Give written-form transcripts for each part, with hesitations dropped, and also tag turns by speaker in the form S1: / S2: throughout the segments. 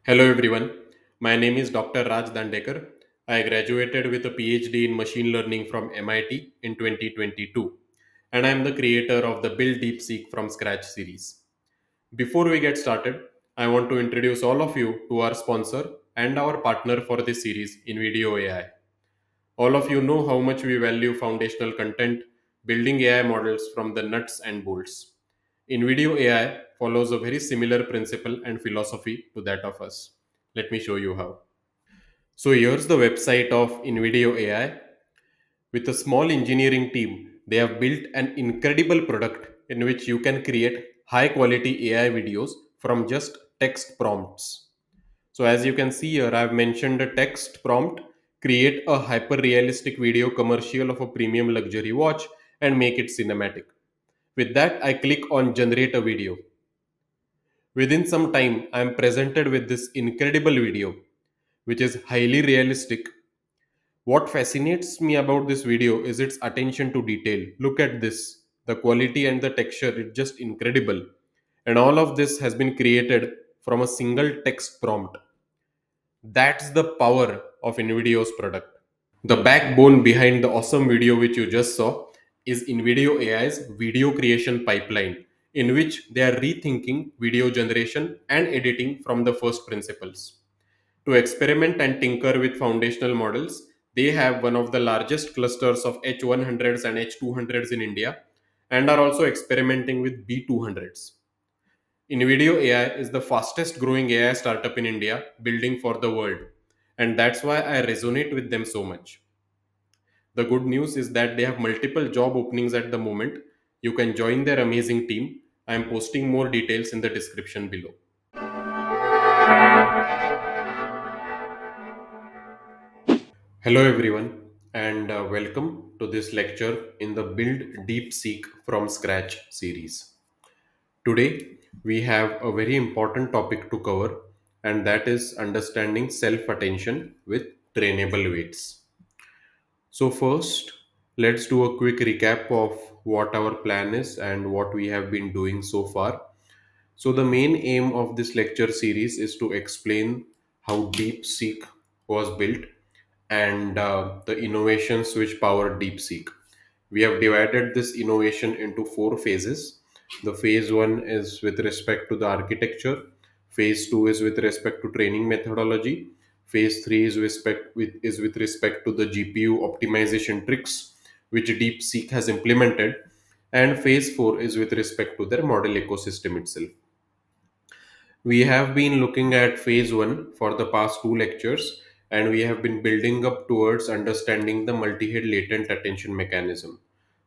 S1: Hello everyone, my name is Dr. Raj Dandekar. I graduated with a PhD in machine learning from MIT in 2022, and I am the creator of the Build DeepSeek from Scratch series. Before we get started, I want to introduce all of you to our sponsor and our partner for this series, Invideo AI. All of you know how much we value foundational content, building AI models from the nuts and bolts. InVideo AI follows a very similar principle and philosophy to that of us. Let me show you how. So here's the website of InVideo AI. With a small engineering team, they have built an incredible product in which you can create high quality AI videos from just text prompts. So as you can see here, I've mentioned a text prompt, create a hyper realistic video commercial of a premium luxury watch and make it cinematic. With that, I click on generate a video. Within some time, I am presented with this incredible video, which is highly realistic. What fascinates me about this video is its attention to detail. Look at this. The quality and the texture is just incredible. And all of this has been created from a single text prompt. That's the power of NVIDIA's product. The backbone behind the awesome video which you just saw is NVIDIA AI's video creation pipeline, in which they are rethinking video generation and editing from the first principles. To experiment and tinker with foundational models, they have one of the largest clusters of H100s and H200s in India and are also experimenting with B200s. Invideo AI is the fastest growing AI startup in India, building for the world. And that's why I resonate with them so much. The good news is that they have multiple job openings at the moment. You can join their amazing team. I am posting more details in the description below. Hello, everyone, and welcome to this lecture in the Build DeepSeek from Scratch series. Today, we have a very important topic to cover, and that is understanding self attention with trainable weights. So, first, let's do a quick recap of what our plan is and what we have been doing so far. So, the main aim of this lecture series is to explain how DeepSeek was built and the innovations which power DeepSeek. We have divided this innovation into four phases. The phase one is with respect to the architecture, phase two is with respect to training methodology, phase three is with respect to the GPU optimization tricks which DeepSeek has implemented, and phase four is with respect to their model ecosystem itself. We have been looking at phase one for the past two lectures, and we have been building up towards understanding the multi head latent attention mechanism.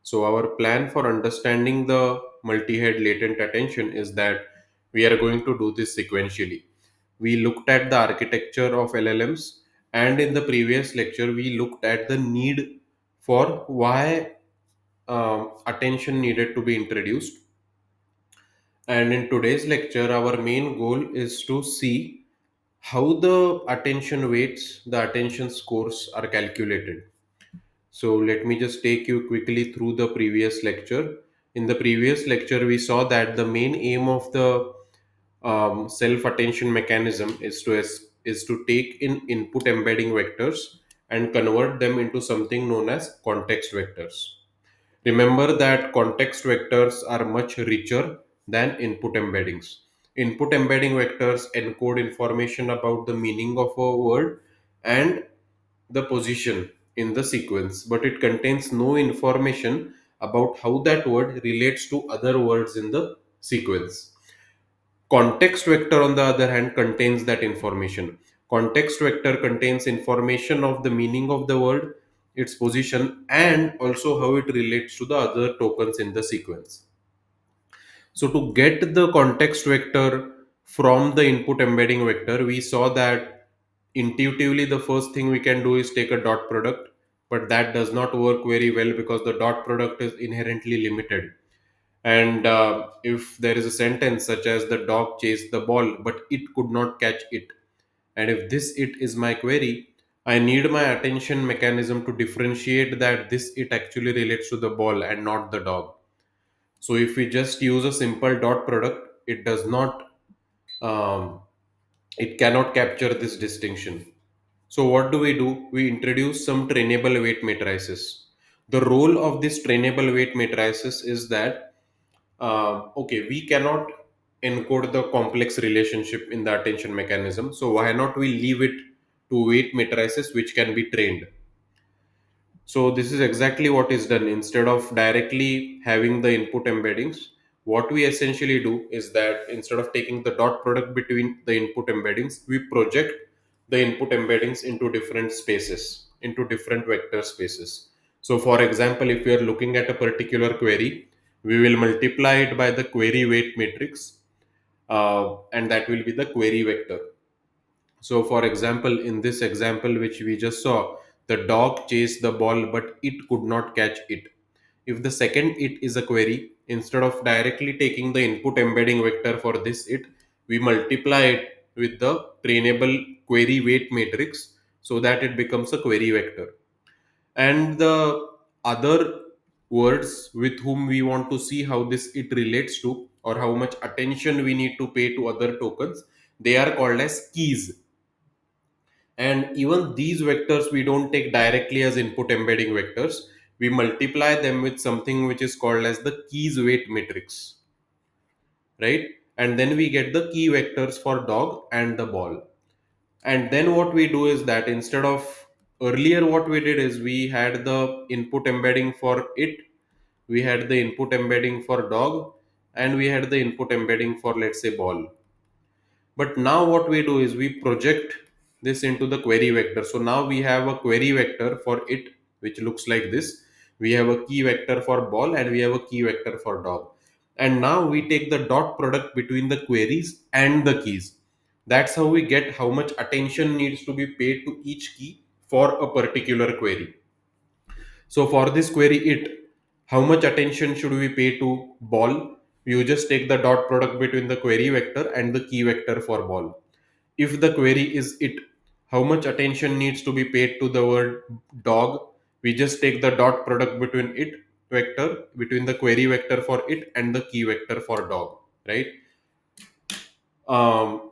S1: So, our plan for understanding the multi head latent attention is that we are going to do this sequentially. We looked at the architecture of LLMs, and in the previous lecture, we looked at the need for why attention needed to be introduced, and in today's lecture, our main goal is to see how the attention weights, the attention scores are calculated. So, let me just take you quickly through the previous lecture. In the previous lecture, we saw that the main aim of the self attention mechanism is to take in input embedding vectors and convert them into something known as context vectors. Remember that context vectors are much richer than input embeddings. Input embedding vectors encode information about the meaning of a word and the position in the sequence, but it contains no information about how that word relates to other words in the sequence. Context vector, on the other hand, contains that information. Context vector contains information of the meaning of the word, its position, and also how it relates to the other tokens in the sequence. So, to get the context vector from the input embedding vector, we saw that intuitively the first thing we can do is take a dot product, but that does not work very well because the dot product is inherently limited. And if there is a sentence such as the dog chased the ball but it could not catch it, and if this it is my query, I need my attention mechanism to differentiate that this it actually relates to the ball and not the dog. So if we just use a simple dot product, it does not um, It cannot capture this distinction. So what do? We introduce some trainable weight matrices. The role of this trainable weight matrices is that okay, we cannot encode the complex relationship in the attention mechanism. So why not we leave it to weight matrices which can be trained? So this is exactly what is done. Instead of directly having the input embeddings, what we essentially do is that instead of taking the dot product between the input embeddings, we project the input embeddings into different spaces, into different vector spaces. So for example, if we are looking at a particular query, we will multiply it by the query weight matrix, and that will be the query vector. So, for example, in this example which we just saw, the dog chased the ball but it could not catch it. If the second it is a query, instead of directly taking the input embedding vector for this it, we multiply it with the trainable query weight matrix so that it becomes a query vector. And the other words with whom we want to see how this it relates to, or how much attention we need to pay to other tokens, they are called as keys. And even these vectors we don't take directly as input embedding vectors. We multiply them with something which is called as the keys weight matrix, right? And then we get the key vectors for dog and the ball. And then what we do is that instead of earlier, what we did is we had the input embedding for it, we had the input embedding for dog, and we had the input embedding for, let's say, ball. But now what we do is we project this into the query vector. So now we have a query vector for it, which looks like this. We have a key vector for ball and we have a key vector for dog. And now we take the dot product between the queries and the keys. That's how we get how much attention needs to be paid to each key for a particular query. So for this query it, how much attention should we pay to ball? You just take the dot product between the query vector and the key vector for ball. If the query is it, how much attention needs to be paid to the word dog? We just take the dot product between it vector, between the query vector for it and the key vector for dog, right? Um,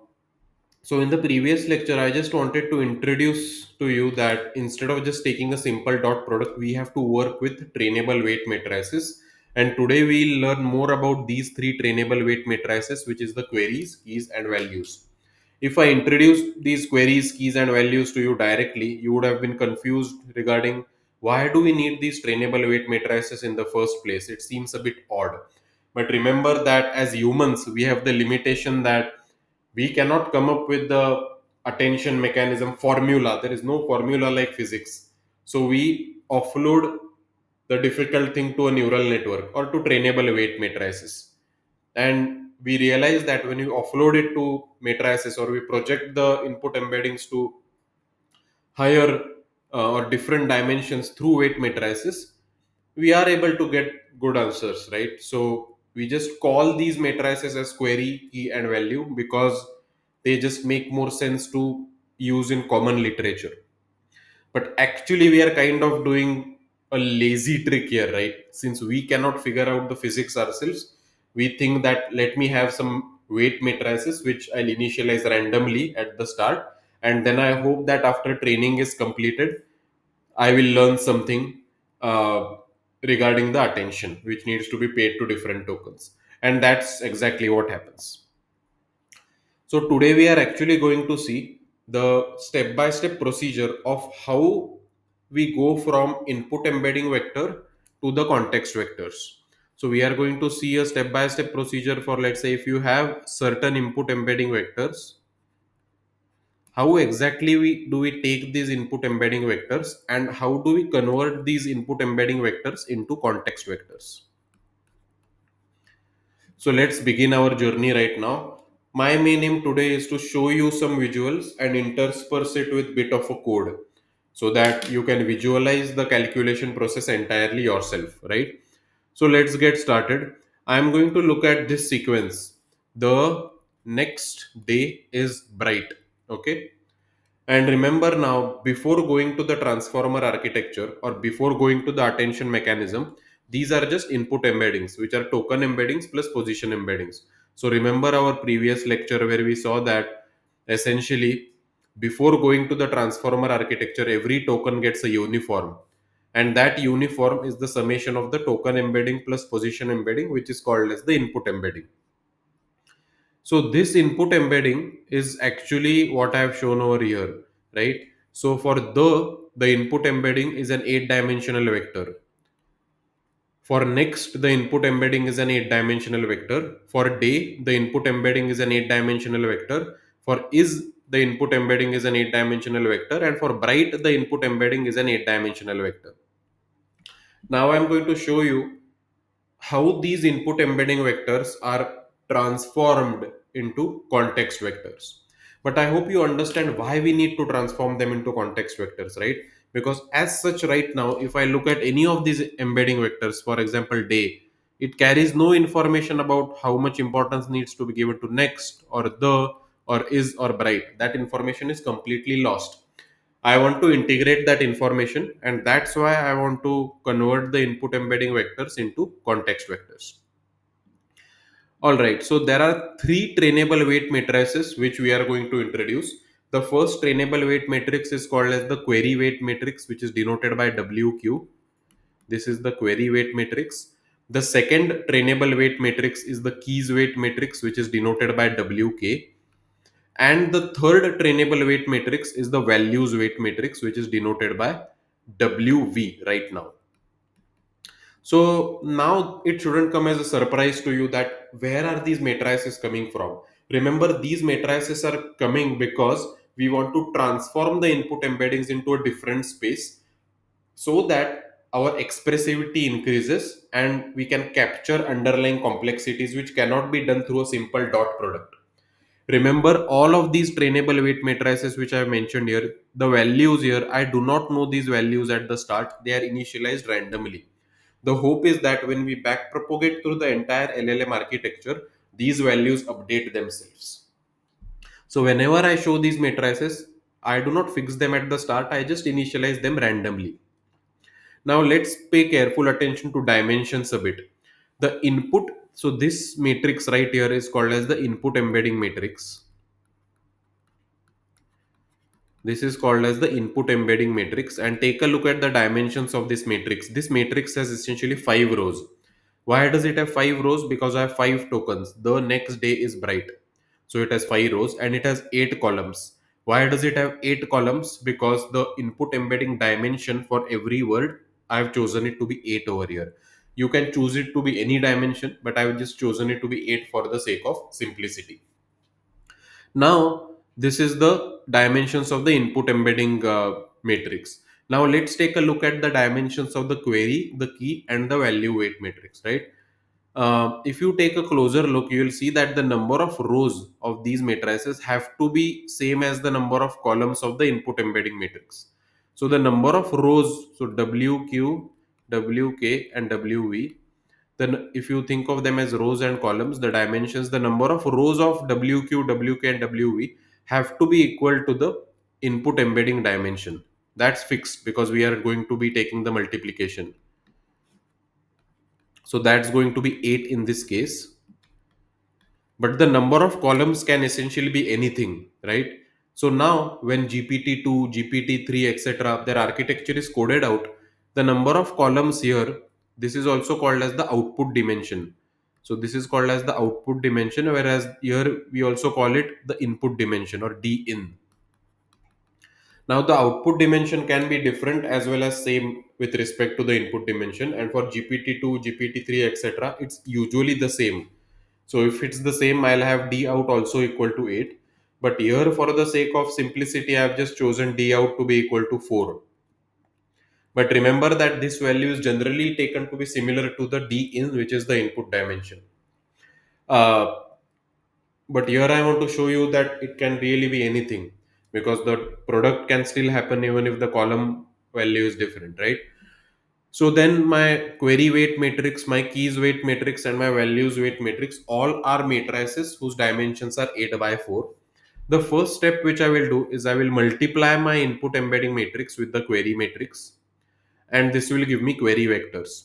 S1: so in the previous lecture, I just wanted to introduce to you that instead of just taking a simple dot product, we have to work with trainable weight matrices. And today we'll learn more about these three trainable weight matrices, which is the queries, keys, and values. If I introduced these queries, keys, and values to you directly, you would have been confused regarding why do we need these trainable weight matrices in the first place. It seems a bit odd. But remember that as humans, we have the limitation that we cannot come up with the attention mechanism formula. There is no formula like physics. So we offload the difficult thing to a neural network or to trainable weight matrices. And we realize that when you offload it to matrices, or we project the input embeddings to higher or different dimensions through weight matrices, we are able to get good answers, right? So we just call these matrices as query, key, and value because they just make more sense to use in common literature. But actually we are kind of doing a lazy trick here, right? Since we cannot figure out the physics ourselves, we think that let me have some weight matrices which I'll initialize randomly at the start, and then I hope that after training is completed I will learn something uh, regarding the attention which needs to be paid to different tokens. And that's exactly what happens. So today we are actually going to see the step-by-step procedure of how we go from input embedding vector to the context vectors. So we are going to see a step-by-step procedure for, let's say, if you have certain input embedding vectors, how exactly do we take these input embedding vectors and how do we convert these input embedding vectors into context vectors. So let's begin our journey right now. My main aim today is to show you some visuals and intersperse it with bit of a code so that you can visualize the calculation process entirely yourself, right? So let's get started. I'm going to look at this sequence. The next day is bright. Okay. And remember now, before going to the transformer architecture or before going to the attention mechanism, these are just input embeddings, which are token embeddings plus position embeddings. So remember our previous lecture where we saw that essentially, before going to the transformer architecture, every token gets a uniform. And that uniform is the summation of the token embedding plus position embedding, which is called as the input embedding. So this input embedding is actually what I have shown over here, right? So for the input embedding is an 8-dimensional vector. For next, the input embedding is an 8-dimensional vector. For day, the input embedding is an 8-dimensional vector. For is, the input embedding is an 8-dimensional vector. And for bright, the input embedding is an 8-dimensional vector. Now I'm going to show you how these input embedding vectors are transformed into context vectors. But I hope you understand why we need to transform them into context vectors, right? Because as such, right now, if I look at any of these embedding vectors, for example, day, it carries no information about how much importance needs to be given to next or the or is or bright. That information is completely lost. I want to integrate that information, and that's why I want to convert the input embedding vectors into context vectors. All right, so there are three trainable weight matrices which we are going to introduce. The first trainable weight matrix is called as the query weight matrix, which is denoted by WQ. This is the query weight matrix. The second trainable weight matrix is the keys weight matrix, which is denoted by WK. And the third trainable weight matrix is the values weight matrix, which is denoted by WV right now. So now it shouldn't come as a surprise to you that where are these matrices coming from? Remember, these matrices are coming because we want to transform the input embeddings into a different space so that our expressivity increases and we can capture underlying complexities which cannot be done through a simple dot product. Remember, all of these trainable weight matrices which I have mentioned here, the values here, I do not know these values at the start. They are initialized randomly. The hope is that when we backpropagate through the entire LLM architecture, these values update themselves. So whenever I show these matrices, I do not fix them at the start. I just initialize them randomly. Now let's pay careful attention to dimensions a bit. The input, so this matrix right here is called as the input embedding matrix. This is called as the input embedding matrix, and take a look at the dimensions of this matrix. This matrix has essentially 5 rows. Why does it have 5 rows? Because I have 5 tokens. The next day is bright. So it has 5 rows and it has 8 columns. Why does it have 8 columns? Because the input embedding dimension for every word, I have chosen it to be 8 over here. You can choose it to be any dimension, but I have just chosen it to be 8 for the sake of simplicity. Now, this is the dimensions of the input embedding matrix. Now, let's take a look at the dimensions of the query, the key, and the value weight matrix, right? If you take a closer look, you will see that the number of rows of these matrices have to be same as the number of columns of the input embedding matrix. So the number of rows, so WQ, WK, and WV, then if you think of them as rows and columns, the dimensions, the number of rows of WQ, WK, and WV have to be equal to the input embedding dimension. That's fixed because we are going to be taking the multiplication. So that's going to be 8 in this case. But the number of columns can essentially be anything, right? So now when GPT-2, GPT-3, etc., their architecture is coded out, the number of columns here, this is also called as the output dimension. So this is called as the output dimension, whereas here we also call it the input dimension or D in. Now the output dimension can be different as well as same with respect to the input dimension, and for GPT-2, GPT-3, etc., it's usually the same. So if it's the same, I'll have D out also equal to 8. But here for the sake of simplicity, I have just chosen D out to be equal to 4. But remember that this value is generally taken to be similar to the D in, which is the input dimension. Uh, but here I want to show you that it can really be anything because the product can still happen even if the column value is different, right? So then my query weight matrix, my keys weight matrix, and my values weight matrix all are matrices whose dimensions are 8 by 4. The first step which I will do is I will multiply my input embedding matrix with the query matrix, and this will give me query vectors.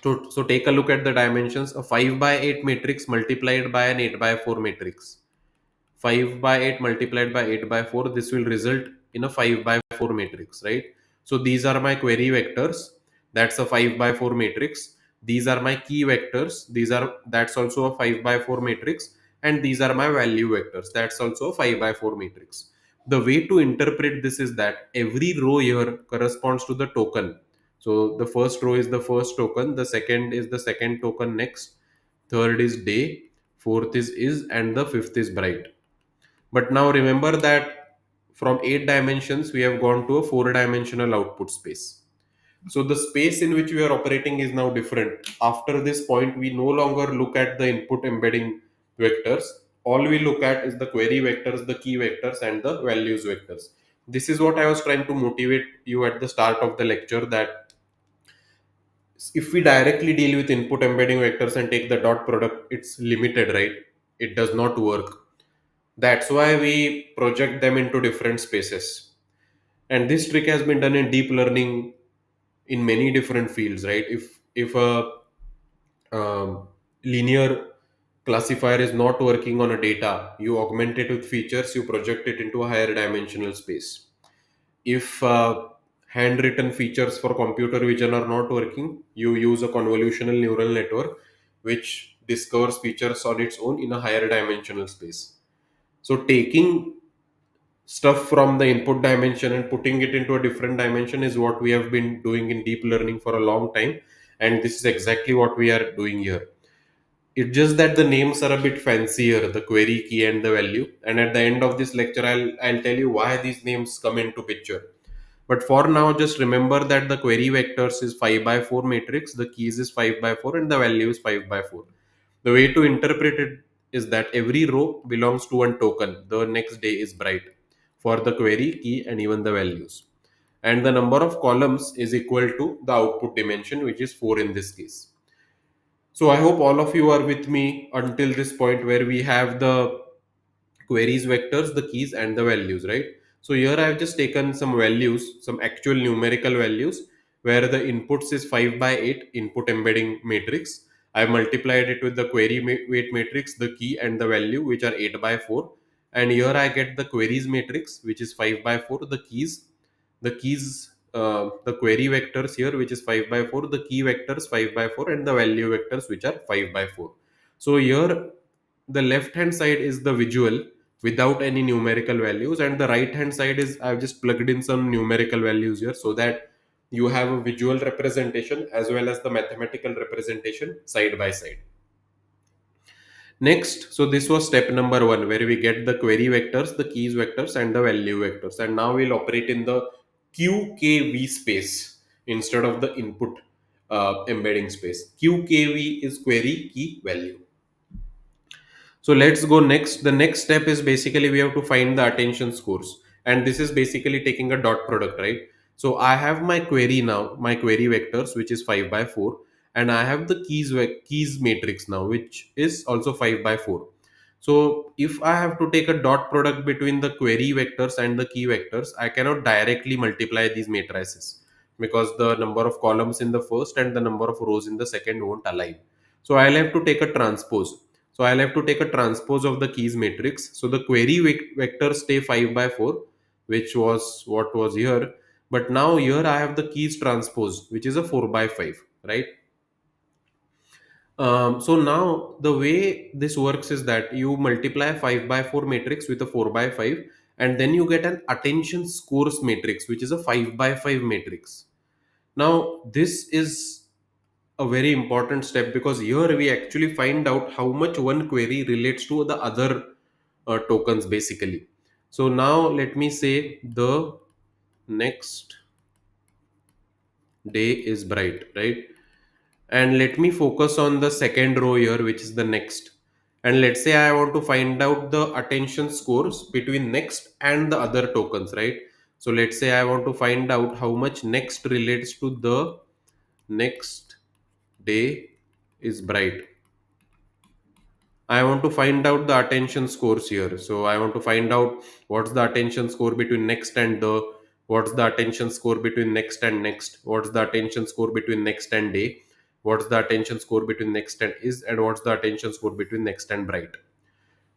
S1: So take a look at the dimensions. A 5 by 8 matrix multiplied by an 8 by 4 matrix. 5 by 8 multiplied by 8 by 4, this will result in a 5 by 4 matrix, right? So these are my query vectors. That's a 5 by 4 matrix. These are my key vectors. That's also a 5 by 4 matrix. And these are my value vectors. That's also a 5 by 4 matrix. The way to interpret this is that every row here corresponds to the token. So the first row is the first token, the second is the second token next, third is day, fourth is, and the fifth is bright. But now remember that from 8 dimensions, we have gone to a 4-dimensional output space. So the space in which we are operating is now different. After this point, we no longer look at the input embedding vectors. All we look at is the query vectors, the key vectors, and the values vectors. This is what I was trying to motivate you at the start of the lecture, that if we directly deal with input embedding vectors and take the dot product, it's limited, right? It does not work. That's why we project them into different spaces. And this trick has been done in deep learning in many different fields, right? If a linear classifier is not working on a data, you augment it with features, you project it into a higher dimensional space. If handwritten features for computer vision are not working, you use a convolutional neural network which discovers features on its own in a higher dimensional space. So taking stuff from the input dimension and putting it into a different dimension is what we have been doing in deep learning for a long time, and this is exactly what we are doing here. It's just that the names are a bit fancier, the query key and the value, and at the end of this lecture I'll tell you why these names come into picture. But for now, just remember that the query vectors is 5 by 4 matrix, the keys is 5 by 4, and the value is 5 by 4. The way to interpret it is that every row belongs to one token. The next day is bright for the query, key, and even the values. And the number of columns is equal to the output dimension, which is 4 in this case. So I hope all of you are with me until this point where we have the queries vectors, the keys, and the values, right? So here I have just taken some values, some actual numerical values, where the inputs is 5 by 8 input embedding matrix. I have multiplied it with the query weight matrix, the key, and the value, which are 8 by 4. And here I get the queries matrix, which is 5 by 4, the query vectors here, which is 5 by 4, the key vectors 5 by 4, and the value vectors, which are 5 by 4. So here the left hand side is the visual without any numerical values, and the right hand side is I've just plugged in some numerical values here so that you have a visual representation as well as the mathematical representation side by side. Next, so this was step number 1, where we get the query vectors, the keys vectors, and the value vectors, and now we'll operate in the QKV space instead of the input embedding space. QKV is query, key, value. So let's go next. The next step is basically we have to find the attention scores. And this is basically taking a dot product, right? So I have my query now, my query vectors, which is 5 by 4. And I have the keys matrix now, which is also 5 by 4. So if I have to take a dot product between the query vectors and the key vectors, I cannot directly multiply these matrices because the number of columns in the first and the number of rows in the second won't align. So I'll have to take a transpose. So I'll have to take a transpose of the keys matrix. So the query vectors stay 5 by 4, which was what was here. But now here I have the keys transpose, which is a 4 by 5, right? So now the way this works is that you multiply 5 by 4 matrix with a 4 by 5, and then you get an attention scores matrix, which is a 5 by 5 matrix. Now this is a very important step because here we actually find out how much one query relates to the other tokens basically. So now let me say the next day is bright, right? And let me focus on the second row here, which is the next. And let's say I want to find out the attention scores between next and the other tokens, right? So let's say I want to find out how much next relates to the next day is bright. I want to find out the attention scores here. So I want to find out what's the attention score between next and the, what's the attention score between next and next, what's the attention score between next and day, what's the attention score between next and is, and what's the attention score between next and bright.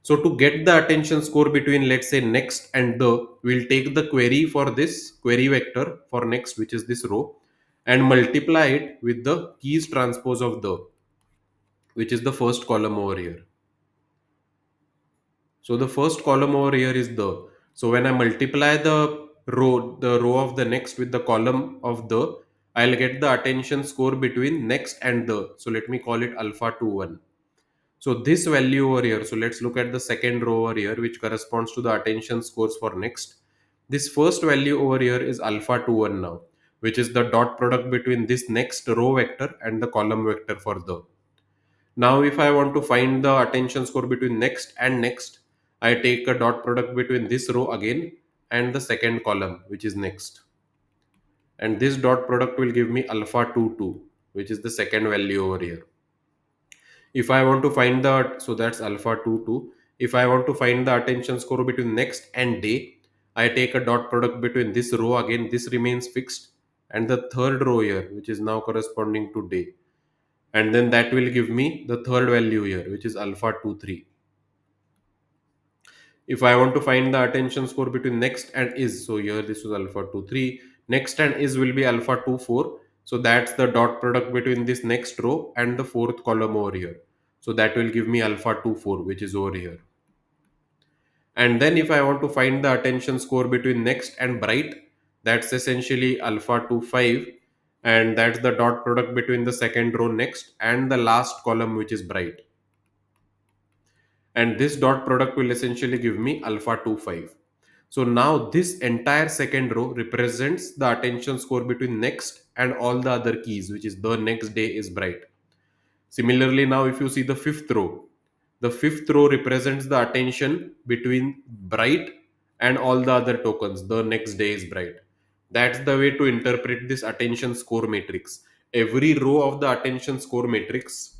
S1: So to get the attention score between, let's say, next and the, we'll take the query for this query vector for next, which is this row, and multiply it with the keys transpose of the, which is the first column over here. So the first column over here is the. So when I multiply the row of the next with the column of the, I'll get the attention score between next and the. So let me call it alpha 2 1. So this value over here, so let's look at the second row over here, which corresponds to the attention scores for next. This first value over here is alpha 2 1 now, which is the dot product between this next row vector and the column vector for the. Now, if I want to find the attention score between next and next, I take a dot product between this row again and the second column, which is next. And this dot product will give me alpha 2 2, which is the second value over here. If I want to find the, so that's alpha 2 2. If I want to find the attention score between next and day, I take a dot product between this row again, this remains fixed, and the third row here, which is now corresponding to day. And then that will give me the third value here, which is alpha 2 3. If I want to find the attention score between next and is, so here this was alpha 2 3, next and is will be alpha 2 4. So that's the dot product between this next row and the fourth column over here. So that will give me alpha 2 4, which is over here. And then if I want to find the attention score between next and bright, that's essentially alpha 2 5, and that's the dot product between the second row next and the last column, which is bright. And this dot product will essentially give me alpha 2 5. So now this entire second row represents the attention score between next and all the other keys, which is the next day is bright. Similarly, now if you see the fifth row represents the attention between bright and all the other tokens, the next day is bright. That's the way to interpret this attention score matrix. Every row of the attention score matrix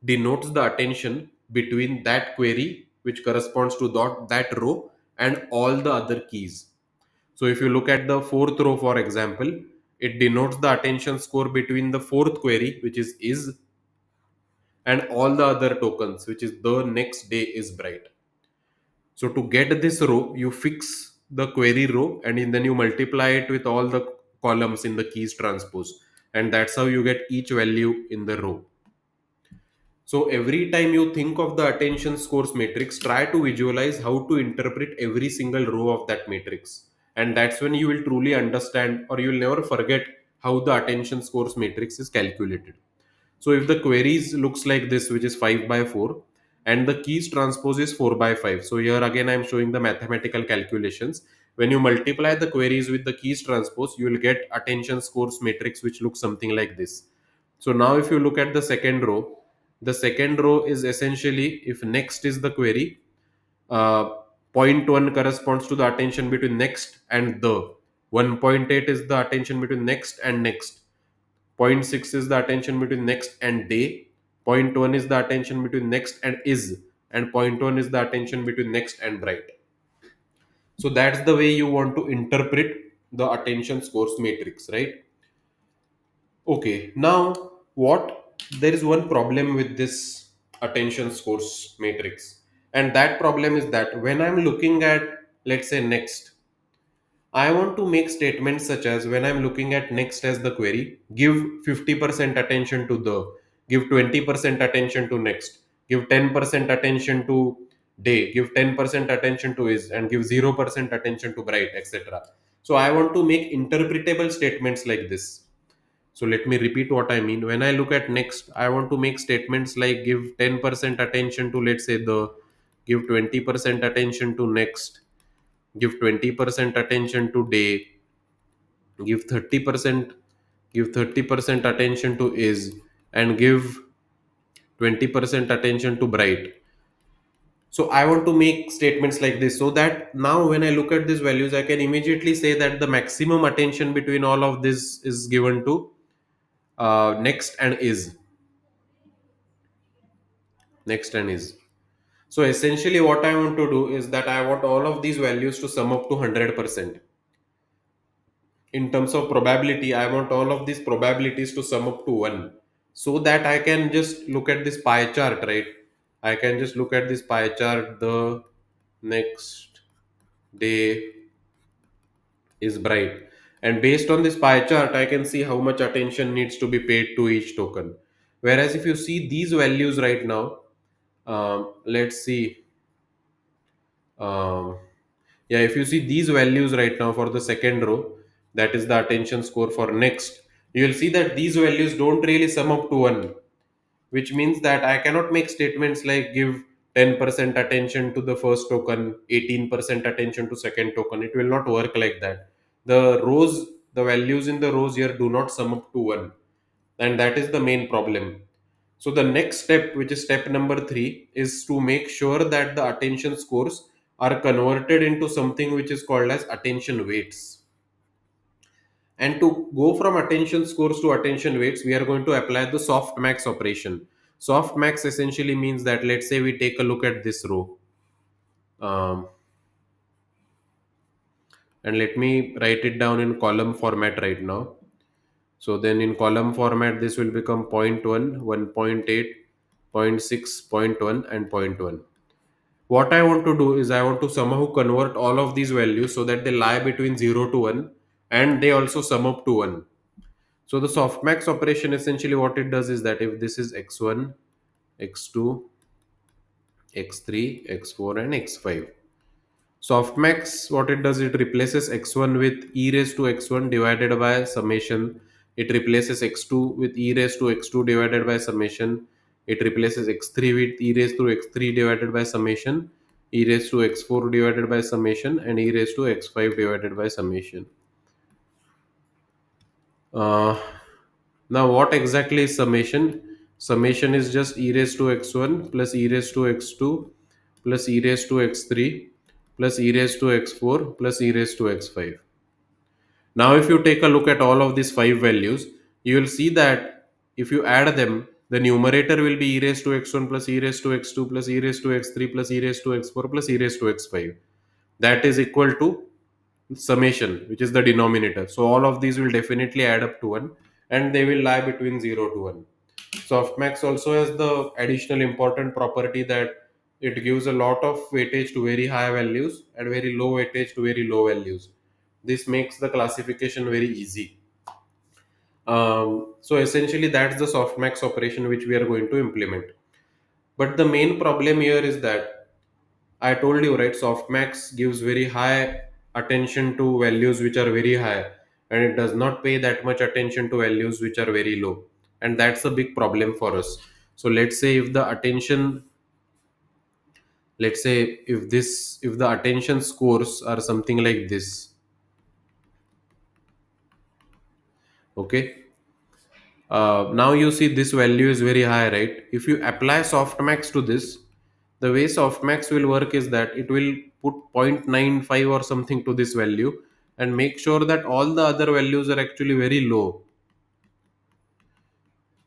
S1: denotes the attention between that query which corresponds to that row and all the other keys. So if you look at the fourth row, for example, it denotes the attention score between the fourth query, which is, and all the other tokens, which is the next day is bright. So to get this row, you fix the query row and then you multiply it with all the columns in the keys transpose. And that's how you get each value in the row. So every time you think of the attention scores matrix, try to visualize how to interpret every single row of that matrix. And that's when you will truly understand, or you will never forget how the attention scores matrix is calculated. So if the queries looks like this, which is 5 by 4, and the keys transpose is 4 by 5. So here again, I'm showing the mathematical calculations. When you multiply the queries with the keys transpose, you will get attention scores matrix, which looks something like this. So now if you look at the second row is essentially, if next is the query, uh, point 1 corresponds to the attention between next and the. 1.8 is the attention between next and next. Point 6 is the attention between next and day. Point 1 is the attention between next and is. And point 1 is the attention between next and bright. So that's the way you want to interpret the attention scores matrix, right? Okay, now what? There is one problem with this attention scores matrix, and that problem is that when I'm looking at, let's say, next, I want to make statements such as, when I'm looking at next as the query, give 50% attention to the, give 20% attention to next, give 10% attention to day, give 10% attention to is, and give 0% attention to bright, etc. So I want to make interpretable statements like this. So let me repeat what I mean. When I look at next, I want to make statements like give 10% attention to, let's say, the, give 20% attention to next, give 20% attention to day, give 30% give 30% attention to is, and give 20% attention to bright. So I want to make statements like this, so that now when I look at these values, I can immediately say that the maximum attention between all of this is given to next and is, next and is. So essentially what I want to do is that I want all of these values to sum up to 100%. In terms of probability, I want all of these probabilities to sum up to 1, so that I can just look at this pie chart, right? I can just look at this pie chart. The next day is bright. And based on this pie chart, I can see how much attention needs to be paid to each token. Whereas if you see these values right now, let's see. Um, yeah, if you see these values right now for the second row, that is the attention score for next, you will see that these values don't really sum up to 1, which means that I cannot make statements like give 10% attention to the first token, 18% attention to second token. It will not work like that. The rows, the values in the rows here do not sum up to 1. And that is the main problem. So the next step, which is step number 3, is to make sure that the attention scores are converted into something which is called as attention weights. And to go from attention scores to attention weights, we are going to apply the softmax operation. Softmax essentially means that, let's say we take a look at this row. Um, and let me write it down in column format right now. So then in column format, this will become zero point 0.1, 1.8, 0.6, zero point 6, zero point 0.1, and zero point 0.1. What I want to do is I want to somehow convert all of these values so that they lie between 0 to 1 and they also sum up to 1. So the softmax operation, essentially what it does is that if this is x1, x2, x3, x4, and x5. Softmax, what it does, it replaces x1 with e raised to x1 divided by summation. It replaces x2 with e raised to x2 divided by summation. It replaces x3 with e raised to x3 divided by summation, e raised to x4 divided by summation, and e raised to x5 divided by summation. Uh, Now, what exactly is summation? Summation is just e raised to x1 plus e raised to x2 plus e raised to x3 plus e raised to x4 plus e raised to x5. Now, if you take a look at all of these five values, you will see that if you add them, the numerator will be e raised to x1 plus e raised to x2 plus e raised to x3 plus e raised to x4 plus e raised to x5. That is equal to summation, which is the denominator. So all of these will definitely add up to 1 and they will lie between 0 to 1. Softmax also has the additional important property that it gives a lot of weightage to very high values and very low weightage to very low values. This makes the classification very easy. So essentially, that's the softmax operation which we are going to implement. But the main problem here is that I told you, right? Softmax gives very high attention to values which are very high, and it does not pay that much attention to values which are very low. And that's a big problem for us. So let's say if the attention, let's say if the attention scores are something like this, okay? Now you see this value is very high, right? If you apply softmax to this, the way softmax will work is that it will put 0.95 or something to this value and make sure that all the other values are actually very low.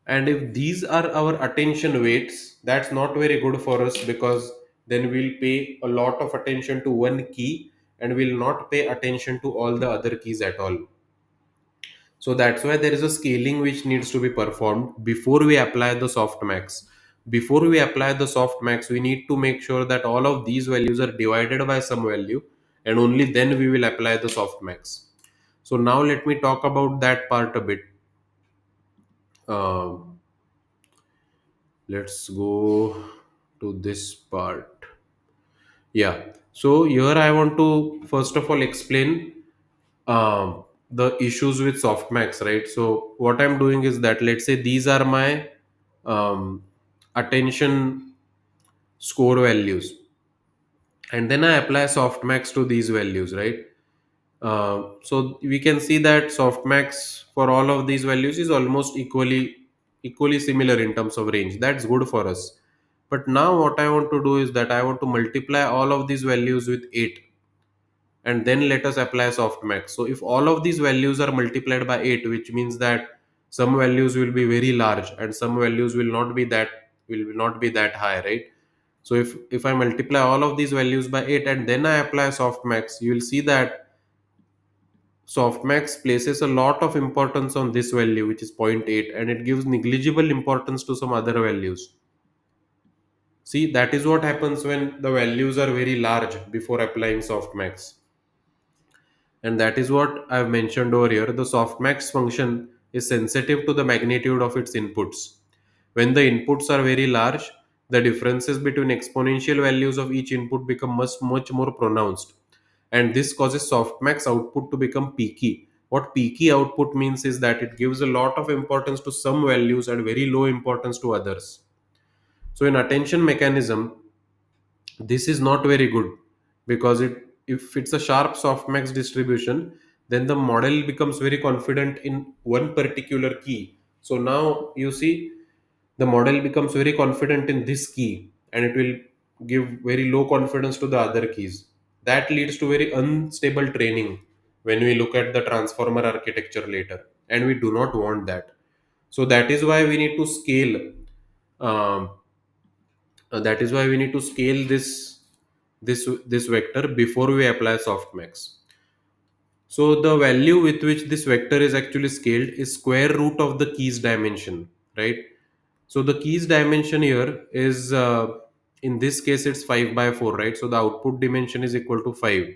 S1: And if these are our attention weights, that's not very good for us, because then we'll pay a lot of attention to one key and will not pay attention to all the other keys at all. So that's why there is a scaling which needs to be performed before we apply the softmax. Before we apply the softmax, we need to make sure that all of these values are divided by some value, and only then we will apply the softmax. So now let me talk about that part a bit. Um, let's go to this part. Yeah. So here I want to first of all explain the issues with softmax, right? So what I'm doing is that, let's say these are my um, attention score values, and then I apply softmax to these values, right? So we can see that softmax for all of these values is almost equally similar in terms of range. That's good for us. But now what I want to do is that I want to multiply all of these values with 8, and then let us apply softmax. So if all of these values are multiplied by 8, which means that some values will be very large and some values will not be that high, right? So if I multiply all of these values by 8 and then I apply softmax, you will see that softmax places a lot of importance on this value, which is zero point 0.8, and it gives negligible importance to some other values. See, that is what happens when the values are very large before applying softmax. And that is what I've mentioned over here. The softmax function is sensitive to the magnitude of its inputs. When the inputs are very large, the differences between exponential values of each input become much more pronounced. And this causes softmax output to become peaky. What peaky output means is that it gives a lot of importance to some values and very low importance to others. So in attention mechanism, this is not very good, because it if it's a sharp softmax distribution, then the model becomes very confident in one particular key. So now you see, the model becomes very confident in this key, and it will give very low confidence to the other keys. That leads to very unstable training when we look at the transformer architecture later, and we do not want that. So that is why we need to scale. um, that is why we need to scale this vector before we apply softmax. So the value with which this vector is actually scaled is square root of the keys dimension, right? So the keys dimension here is, in this case, it's 5 by 4, right? So the output dimension is equal to 5.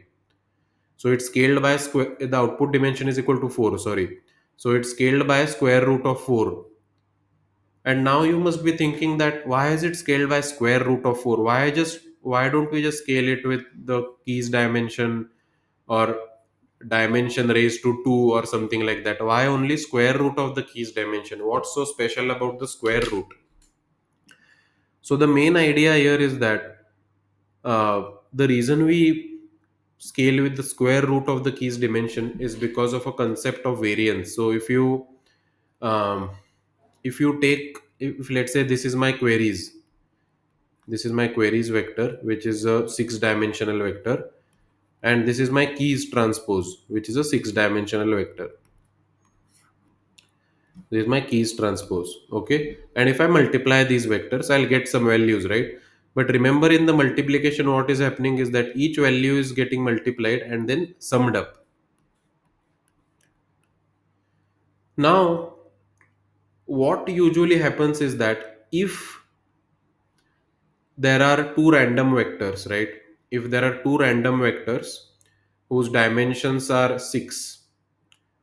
S1: So it's scaled by square. The output dimension is equal to 4. Sorry. So it's scaled by square root of 4. And now you must be thinking that why is it scaled by square root of 4? Why don't we just scale it with the keys dimension, or dimension raised to 2 or something like that? Why only square root of the keys dimension? What's so special about the square root? So the main idea here is that, the reason we scale with the square root of the keys dimension is because of a concept of variance. So um, if you take, if let's say this is my queries vector, which is a six dimensional vector, and this is my keys transpose, which is a six dimensional vector. This is my keys transpose. Okay, and if I multiply these vectors, I'll get some values, right? But remember, in the multiplication, what is happening is that each value is getting multiplied and then summed up. Now what usually happens is that if there are two random vectors, right? If there are two random vectors whose dimensions are 6,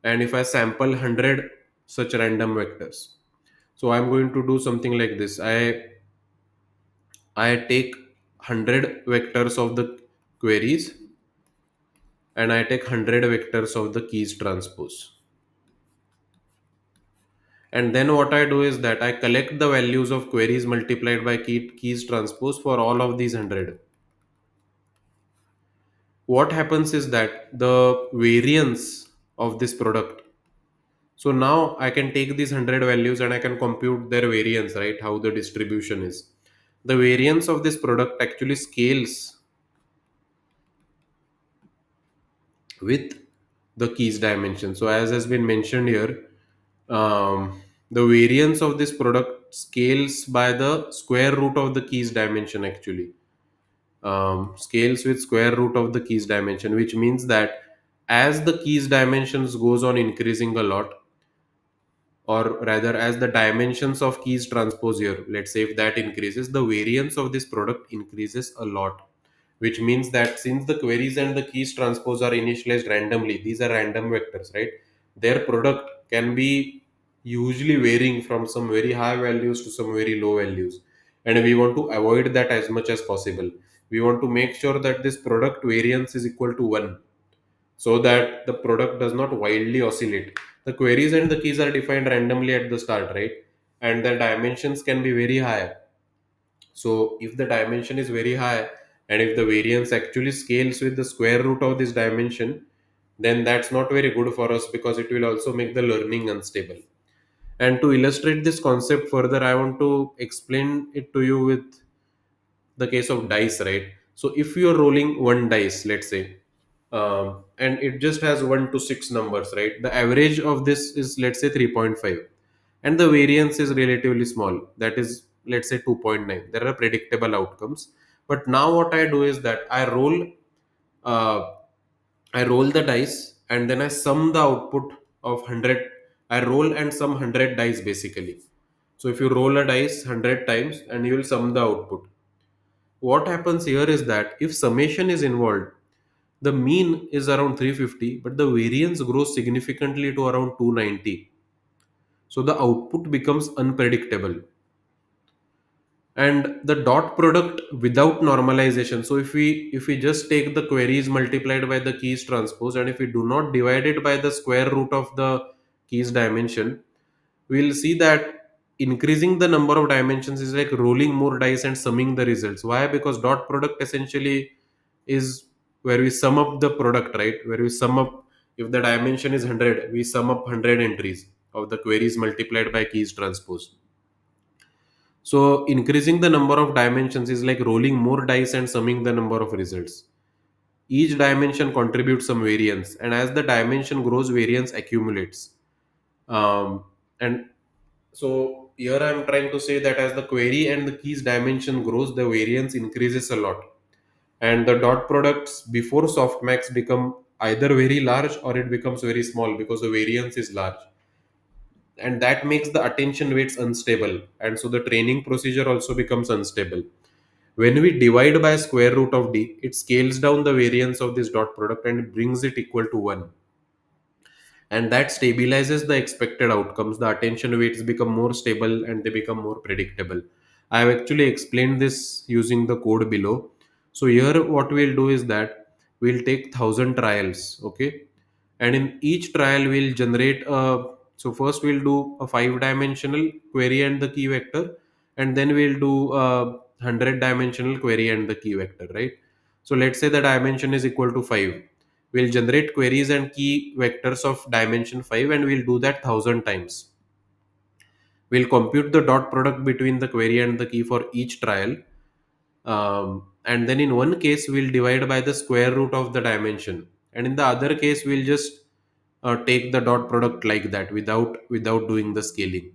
S1: and if I sample 100 such random vectors, so I'm going to do something like this. I take 100 vectors of the queries, and I take 100 vectors of the keys transpose. And then what I do is that I collect the values of queries multiplied by keys transpose for all of these 100. What happens is that the variance of this product, so now I can take these 100 values and I can compute their variance, right? How the distribution is. The variance of this product actually scales with the keys dimension. So as has been mentioned here, the variance of this product scales by the square root of the keys dimension actually. Scales with square root of the keys dimension, which means that as the keys dimensions goes on increasing a lot, or rather as the dimensions of keys transpose here, let's say if that increases, the variance of this product increases a lot. Which means that since the queries and the keys transpose are initialized randomly, these are random vectors, right? Their product can be usually varying from some very high values to some very low values, and we want to avoid that as much as possible. We want to make sure that this product variance is equal to 1, so that the product does not wildly oscillate. The queries and the keys are defined randomly at the start, right? And the dimensions can be very high. So if the dimension is very high, and if the variance actually scales with the square root of this dimension, then that's not very good for us, because it will also make the learning unstable. And to illustrate this concept further, I want to explain it to you with the case of dice, right? So if you are rolling one dice, let's say, and it just has 1 to 6 numbers, right? The average of this is, let's say, 3.5, and the variance is relatively small, that is, let's say, 2.9. There are predictable outcomes. But now what I do is that uh, I roll the dice, and then I sum the output of 100. I roll and sum 100 dice basically. So if you roll a dice 100 times, and you will sum the output. what happens here is that if summation is involved, the mean is around 350, but the variance grows significantly to around 290. So the output becomes unpredictable. And the dot product without normalization, so if we just take the queries multiplied by the keys transpose, and if we do not divide it by the square root of the keys dimension, we'll see that increasing the number of dimensions is like rolling more dice and summing the results. Why? Because dot product essentially is where we sum up the product, right? Where we sum up, if the dimension is 100, we sum up 100 entries of the queries multiplied by keys transpose. So increasing the number of dimensions is like rolling more dice and summing the number of results. Each dimension contributes some variance, and as the dimension grows, variance accumulates. And so here I'm trying to say that as the query and the keys dimension grows, the variance increases a lot, and the dot products before softmax become either very large or it becomes very small because the variance is large, and that makes the attention weights unstable, and so the training procedure also becomes unstable. When we divide by square root of d, it scales down the variance of this dot product and brings it equal to 1, and that stabilizes the expected outcomes. The attention weights become more stable and they become more predictable. I have actually explained this using the code below. So here what we'll do is that we'll take 1,000 trials, okay, and in each trial we'll generate a, so first we'll do a 5 dimensional query and the key vector, and then we'll do a 100 dimensional query and the key vector, right? So let's say the dimension is equal to 5. We'll generate queries and key vectors of dimension 5, and we'll do that 1,000 times. We'll compute the dot product between the query and the key for each trial. And then in one case, we'll divide by the square root of the dimension. And in the other case, we'll just take the dot product like that without doing the scaling,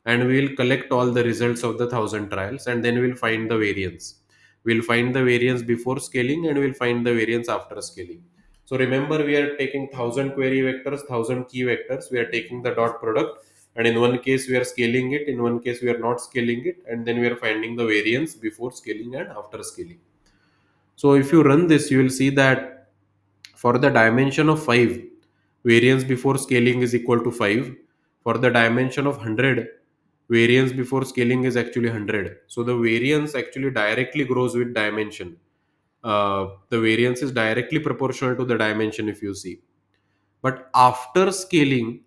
S1: and we will collect all the results of the 1,000 trials, and then we'll find the variance. We'll find the variance before scaling and we'll find the variance after scaling. So remember, we are taking 1,000 query vectors, 1,000 key vectors, we are taking the dot product, and in one case we are scaling it, in one case we are not scaling it, and then we are finding the variance before scaling and after scaling. So if you run this, you will see that for the dimension of 5, variance before scaling is equal to 5. For the dimension of 100, variance before scaling is actually 100. So the variance actually directly grows with dimension. The variance is directly proportional to the dimension, if you see. But after scaling,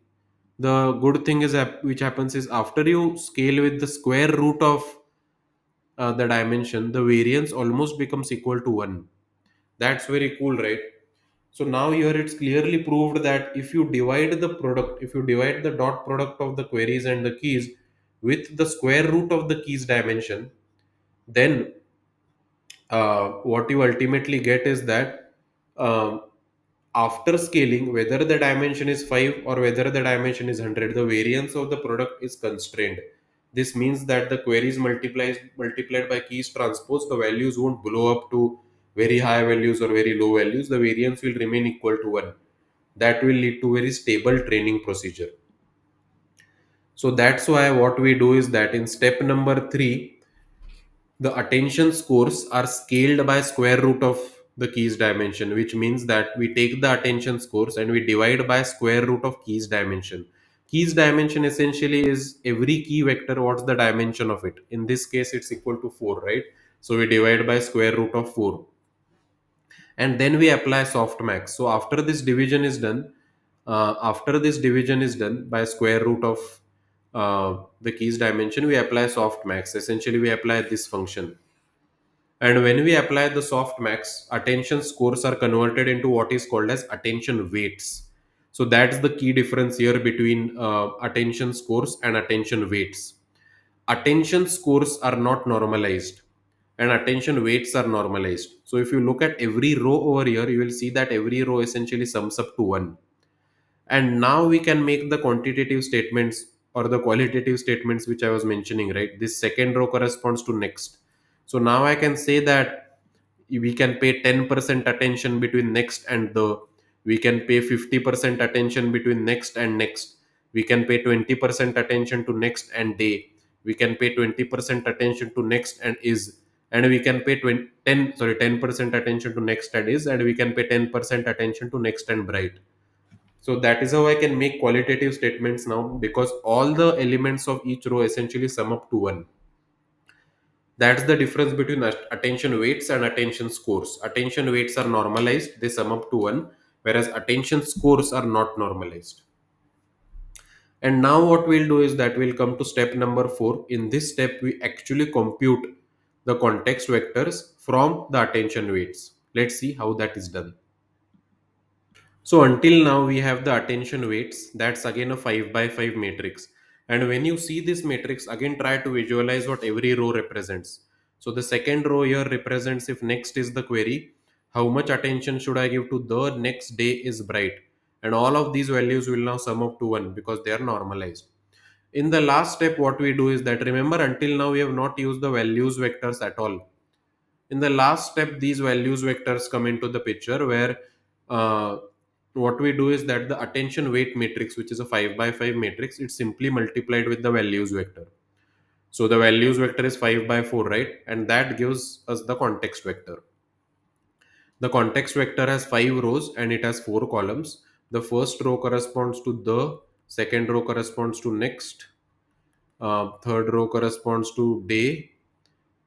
S1: the good thing is which happens is after you scale with the square root of the dimension, the variance almost becomes equal to 1. That's very cool, right? So now here it's clearly proved that if you divide the product, if you divide the dot product of the queries and the keys with the square root of the keys dimension, then what you ultimately get is that um, after scaling, whether the dimension is 5 or whether the dimension is 100, the variance of the product is constrained. This means that the queries multiplied by keys transpose, the values won't blow up to very high values or very low values. The variance will remain equal to 1. That will lead to very stable training procedure. So that's why what we do is that in step number 3, the attention scores are scaled by square root of the keys dimension, which means that we take the attention scores and we divide by square root of keys dimension. Keys dimension essentially is every key vector, what's the dimension of it. In this case it's equal to 4, right? So we divide by square root of 4, and then we apply softmax. So after this division is done by square root of the keys dimension, we apply softmax. Essentially we apply this function, and when we apply the softmax, attention scores are converted into what is called as attention weights. So that's the key difference here between attention scores and attention weights. Attention scores are not normalized and attention weights are normalized. So if you look at every row over here, you will see that every row essentially sums up to 1. And now we can make the quantitative statements or the qualitative statements which I was mentioning, right? This second row corresponds to next. So now I can say that we can pay 10% attention between next and the, we can pay 50% attention between next and next, we can pay 20% attention to next and day, we can pay 20% attention to next and is, and we can pay 20, 10 sorry 10% attention to next and is, and we can pay 10% attention to next and bright. So that is how I can make qualitative statements now, because all the elements of each row essentially sum up to 1. That's the difference between attention weights and attention scores. Attention weights are normalized, they sum up to 1, whereas attention scores are not normalized. And now what we'll do is that we'll come to step number 4. In this step, we actually compute the context vectors from the attention weights. Let's see how that is done. So until now we have the attention weights. That's again a 5 by 5 matrix. And when you see this matrix, again try to visualize what every row represents. So the second row here represents if next is the query, how much attention should I give to the next day is bright. And all of these values will now sum up to 1 because they are normalized. In the last step, what we do is that, remember, until now we have not used the values vectors at all. In the last step, these values vectors come into the picture, where uh, what we do is that the attention weight matrix, which is a 5 by 5 matrix, it's simply multiplied with the values vector. So the values vector is 5 by 4, right? And that gives us the context vector. The context vector has 5 rows and it has 4 columns. The first row corresponds to the, second row corresponds to next, third row corresponds to day,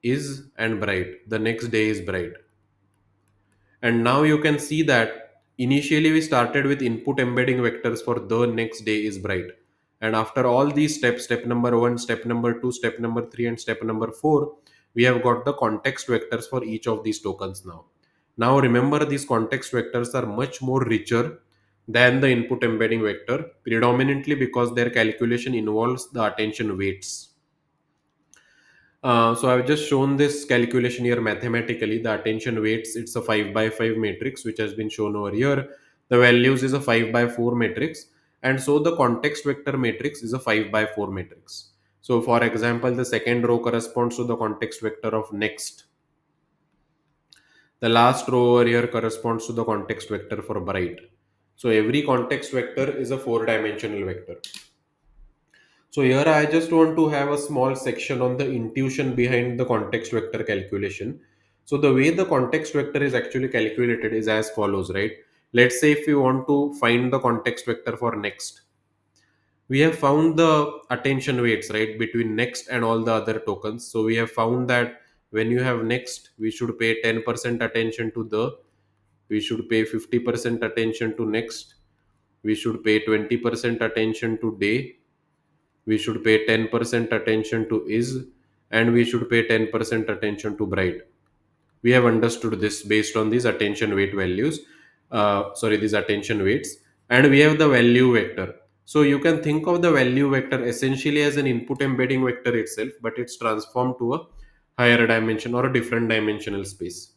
S1: is, and bright. The next day is bright. And now you can see that initially we started with input embedding vectors for the next day is bright. And after all these steps, step number 1, step number 2, step number 3, and step number 4, we have got the context vectors for each of these tokens now. Now remember, these context vectors are much more richer than the input embedding vector, predominantly because their calculation involves the attention weights. So I've just shown this calculation here mathematically. The attention weights, it's a 5 by 5 matrix, which has been shown over here. The values is a 5 by 4 matrix. And so the context vector matrix is a 5 by 4 matrix. So for example, the second row corresponds to the context vector of next. The last row over here corresponds to the context vector for bright. So every context vector is a 4-dimensional vector. So here I just want to have a small section on the intuition behind the context vector calculation. So the way the context vector is actually calculated is as follows, right? Let's say if we want to find the context vector for next, we have found the attention weights, right, between next and all the other tokens. So we have found that when you have next, we should pay 10% attention to the, we should pay 50% attention to next, we should pay 20% attention to day, we should pay 10% attention to is, and we should pay 10% attention to bright. We have understood this based on these attention weight values, these attention weights. And we have the value vector. So you can think of the value vector essentially as an input embedding vector itself, but it's transformed to a higher dimension or a different dimensional space.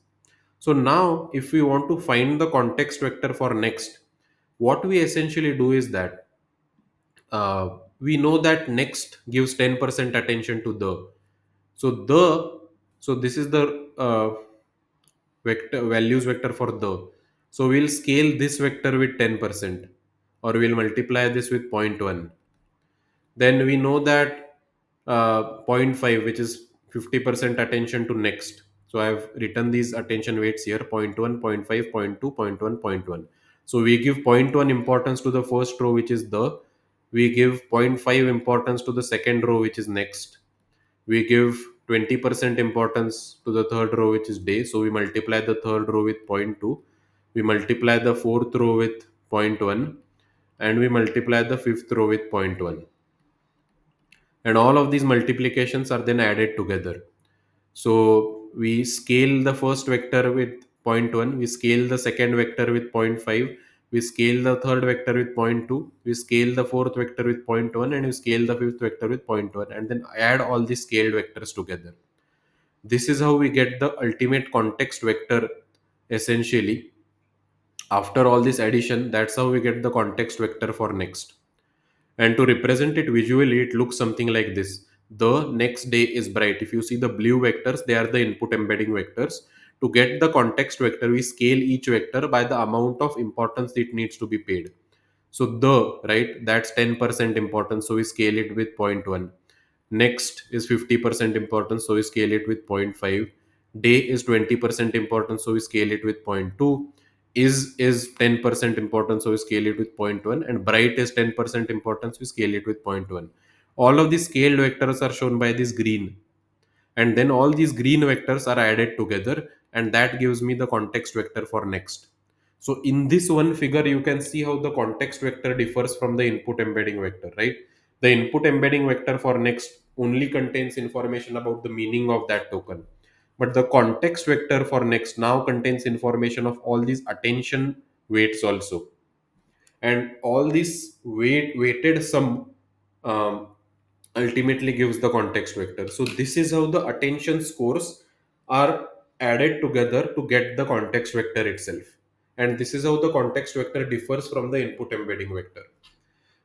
S1: So now if we want to find the context vector for next, what we essentially do is that we know that next gives 10% attention to the, so the, so this is the vector values vector for the, so we'll scale this vector with 10%, or we'll multiply this with zero point 0.1. Then we know that zero point 0.5, which is 50% attention to next. So I've written these attention weights here: zero point 0.1, 0.5, 0.2, 0.1, 0.1. So we give zero point 0.1 importance to the first row, which is the, we give zero point 0.5 importance to the second row, which is next, we give 20% importance to the third row, which is day. So we multiply the third row with zero point 0.2, we multiply the fourth row with zero point 0.1, and we multiply the fifth row with zero point 0.1. And all of these multiplications are then added together. So we scale the first vector with zero point 0.1, we scale the second vector with zero point 0.5, we scale the third vector with zero point 0.2, we scale the fourth vector with zero point 0.1, and we scale the fifth vector with zero point 0.1, and then add all these scaled vectors together. This is how we get the ultimate context vector essentially. After all this addition, that's how we get the context vector for next. And to represent it visually, it looks something like this. The next day is bright. If you see the blue vectors, they are the input embedding vectors. To get the context vector, we scale each vector by the amount of importance it needs to be paid. So the, right, that's 10% importance, so we scale it with zero point 0.1. Next is 50% importance, so we scale it with zero point 0.5. day is 20% important, so we scale it with zero point 0.2. Is 10% important, so we scale it with zero point 0.1, and bright is 10% importance, we scale it with zero point 0.1. All of these scaled vectors are shown by this green, and then all these green vectors are added together, and that gives me the context vector for next. So in this one figure you can see how the context vector differs from the input embedding vector, right? The input embedding vector for next only contains information about the meaning of that token, but the context vector for next now contains information of all these attention weights also, and all this weighted sum um, ultimately gives the context vector. So this is how the attention scores are added together to get the context vector itself, and this is how the context vector differs from the input embedding vector.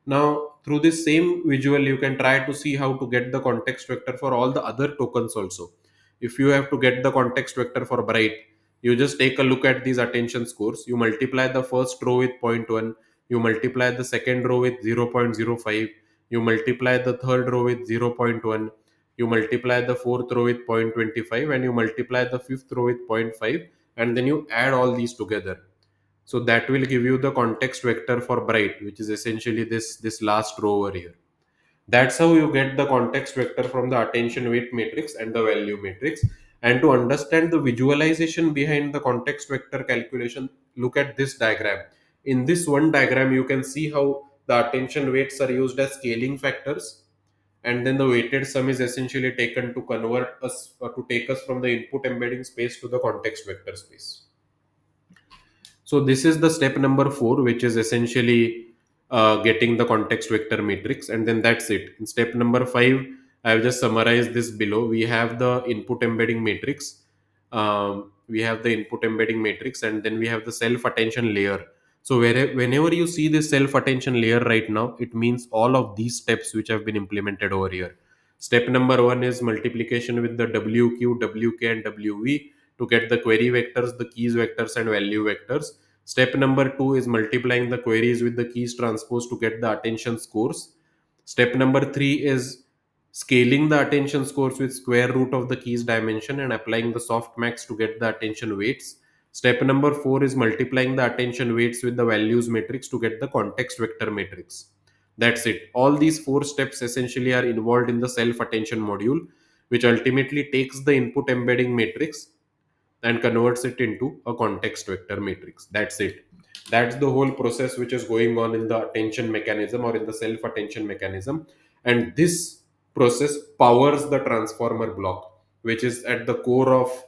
S1: Now, through this same visual, you can try to see how to get the context vector for all the other tokens also. If you have to get the context vector for bright, you just take a look at these attention scores. You multiply the first row with zero point 0.1, you multiply the second row with 0.05, you multiply the third row with zero point 0.1, you multiply the fourth row with 0.25, and you multiply the fifth row with zero point 0.5, and then you add all these together. So that will give you the context vector for bright, which is essentially this last row over here. That's how you get the context vector from the attention weight matrix and the value matrix. And to understand the visualization behind the context vector calculation, look at this diagram. In this one diagram you can see how the attention weights are used as scaling factors, and then the weighted sum is essentially taken to convert us to take us from the input embedding space to the context vector space. So this is the step number 4, which is essentially getting the context vector matrix, and then that's it. In step number 5, I have just summarized this below. We have the input embedding matrix. And then we have the self attention layer. So whenever you see this self attention layer right now, it means all of these steps which have been implemented over here. Step number 1 is multiplication with the WQ, WK, and WV to get the query vectors, the keys vectors, and value vectors. Step number 2 is multiplying the queries with the keys transpose to get the attention scores. Step number 3 is scaling the attention scores with square root of the keys dimension and applying the softmax to get the attention weights. Step number 4 is multiplying the attention weights with the values matrix to get the context vector matrix. That's it. All these 4 steps essentially are involved in the self attention module, which ultimately takes the input embedding matrix and converts it into a context vector matrix. That's it. That's the whole process which is going on in the attention mechanism or in the self attention mechanism. And this process powers the transformer block, which is at the core of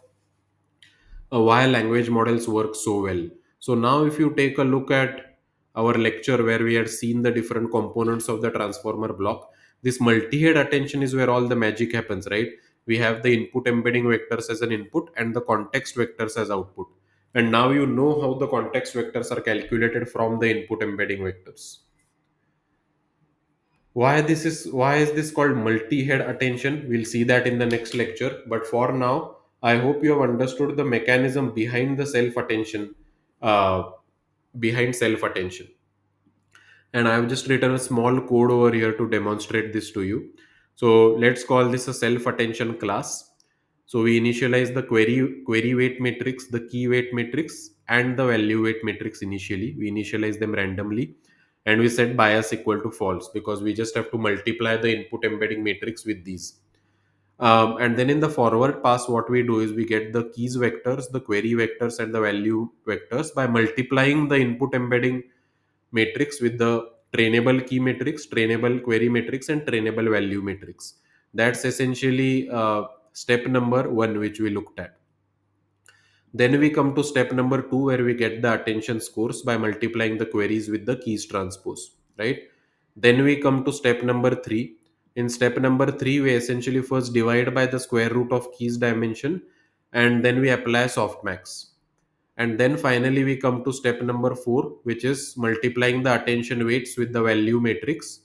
S1: why language models work so well. So now if you take a look at our lecture where we had seen the different components of the transformer block, this multi-head attention is where all the magic happens, right? We have the input embedding vectors as an input and the context vectors as output. And now you know how the context vectors are calculated from the input embedding vectors. Why is this called multi-head attention? We'll see that in the next lecture, but for now I hope you have understood the mechanism behind the self attention, uh, behind self attention. And I've just written a small code over here to demonstrate this to you. So let's call this a self attention class. So we initialize the query weight matrix, the key weight matrix, and the value weight matrix. Initially we initialize them randomly, and we set bias equal to false because we just have to multiply the input embedding matrix with these. And then in the forward pass, what we do is we get the keys vectors, the query vectors, and the value vectors by multiplying the input embedding matrix with the trainable key matrix, trainable query matrix, and trainable value matrix. That's essentially step number 1, which we looked at. Then we come to step number 2, where we get the attention scores by multiplying the queries with the keys transpose, right? Then we come to step number 3. In step number 3, we essentially first divide by the square root of keys dimension, and then we apply softmax. And then finally we come to step number 4, which is multiplying the attention weights with the value matrix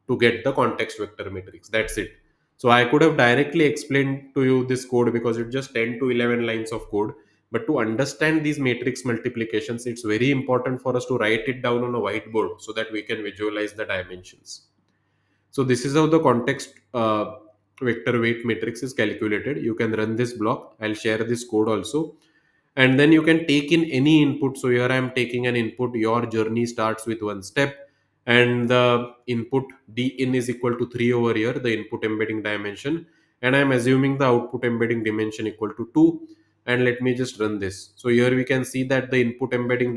S1: to get the context vector matrix. That's it. So I could have directly explained to you this code because it's just 10 to 11 lines of code, but to understand these matrix multiplications, it's very important for us to write it down on a whiteboard so that we can visualize the dimensions. So this is how the context vector weight matrix is calculated. You can run this block. I'll share this code also, and then you can take in any input. So here I am taking an input. Your journey starts with one step, and the input d in is equal to 3 over here, the input embedding dimension, and I'm assuming the output embedding dimension equal to 2. And let me just run this. So here we can see that the input embedding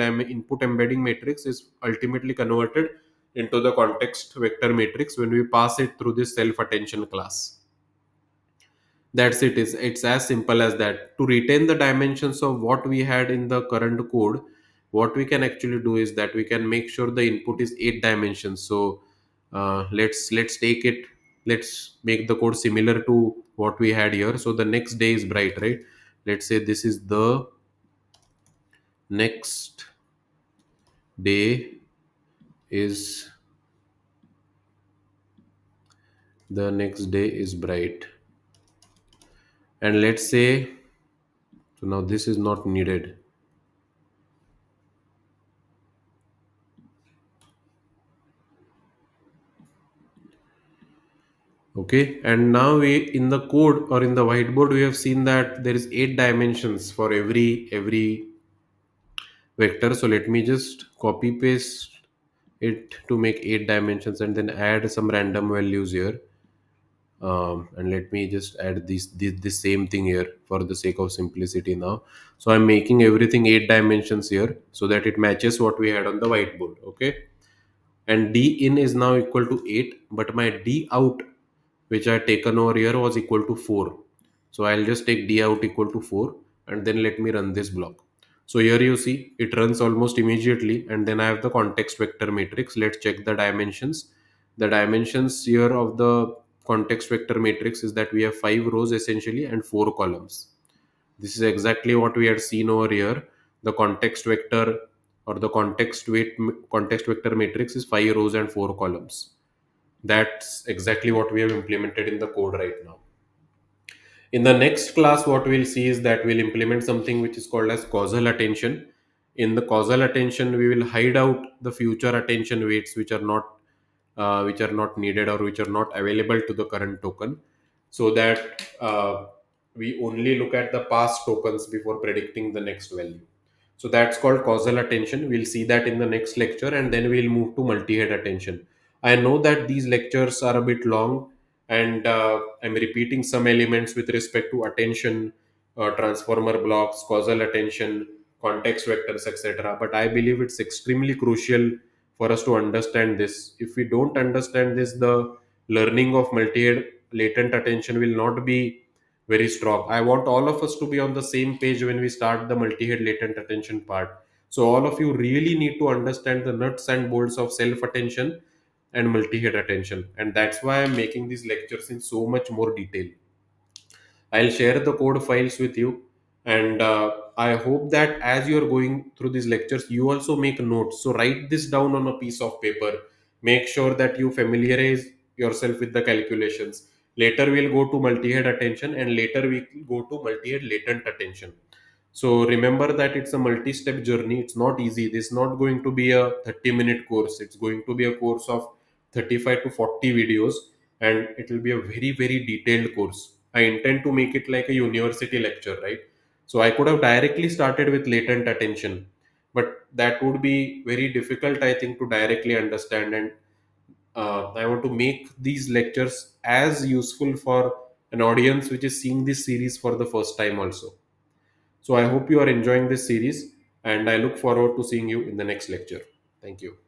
S1: matrix is ultimately converted into the context vector matrix when we pass it through this self attention class. That's it. It's as simple as that. To retain the dimensions of what we had in the current code, what we can actually do is that we can make sure the input is 8 dimensions. So let's take it. Let's make the code similar to what we had here. So the next day is bright, right? Let's say this is next day is the next day is bright, and let's say, so now this is not needed. Okay, and now we in the code or in the whiteboard we have seen that there is 8 dimensions for every vector. So let me just copy paste it to make 8 dimensions and then add some random values here. And let me just add this same thing here for the sake of simplicity now. So I'm making everything 8 dimensions here so that it matches what we had on the whiteboard. Okay, and d in is now equal to 8, but my d out which I taken over here was equal to 4. So I'll just take d out equal to 4 and then let me run this block. So here you see it runs almost immediately, and then I have the context vector matrix. Let's check the dimensions. The dimensions here of the context vector matrix is that we have 5 rows essentially and 4 columns. This is exactly what we had seen over here. The context vector or the context vector matrix is 5 rows and 4 columns. That's exactly what we have implemented in the code right now. In the next class, what we'll see is that we'll implement something which is called as causal attention. In the causal attention, we will hide out the future attention weights which are not needed or which are not available to the current token, so that we only look at the past tokens before predicting the next value. So that's called causal attention. We'll see that in the next lecture, and then we'll move to multi-head attention. I know that these lectures are a bit long, and I'm repeating some elements with respect to attention, transformer blocks, causal attention, context vectors, etc. But I believe it's extremely crucial for us to understand this. If we don't understand this, the learning of multi-head latent attention will not be very strong. I want all of us to be on the same page when we start the multi-head latent attention part. So all of you really need to understand the nuts and bolts of self-attention and multi-head attention. And that's why I'm making these lectures in so much more detail. I'll share the code files with you, and I hope that as you're going through these lectures, you also make notes. So write this down on a piece of paper. Make sure that you familiarize yourself with the calculations. Later we'll go to multi-head attention, and later we go to multi-head latent attention. So remember that it's a multi-step journey. It's not easy. This is not going to be a 30-minute course. It's going to be a course of 35 to 40 videos, and it will be a very, very detailed course. I intend to make it like a university lecture, right? So I could have directly started with latent attention, but that would be very difficult, I think, to directly understand. And I want to make these lectures as useful for an audience which is seeing this series for the first time also. So I hope you are enjoying this series, and I look forward to seeing you in the next lecture. Thank you.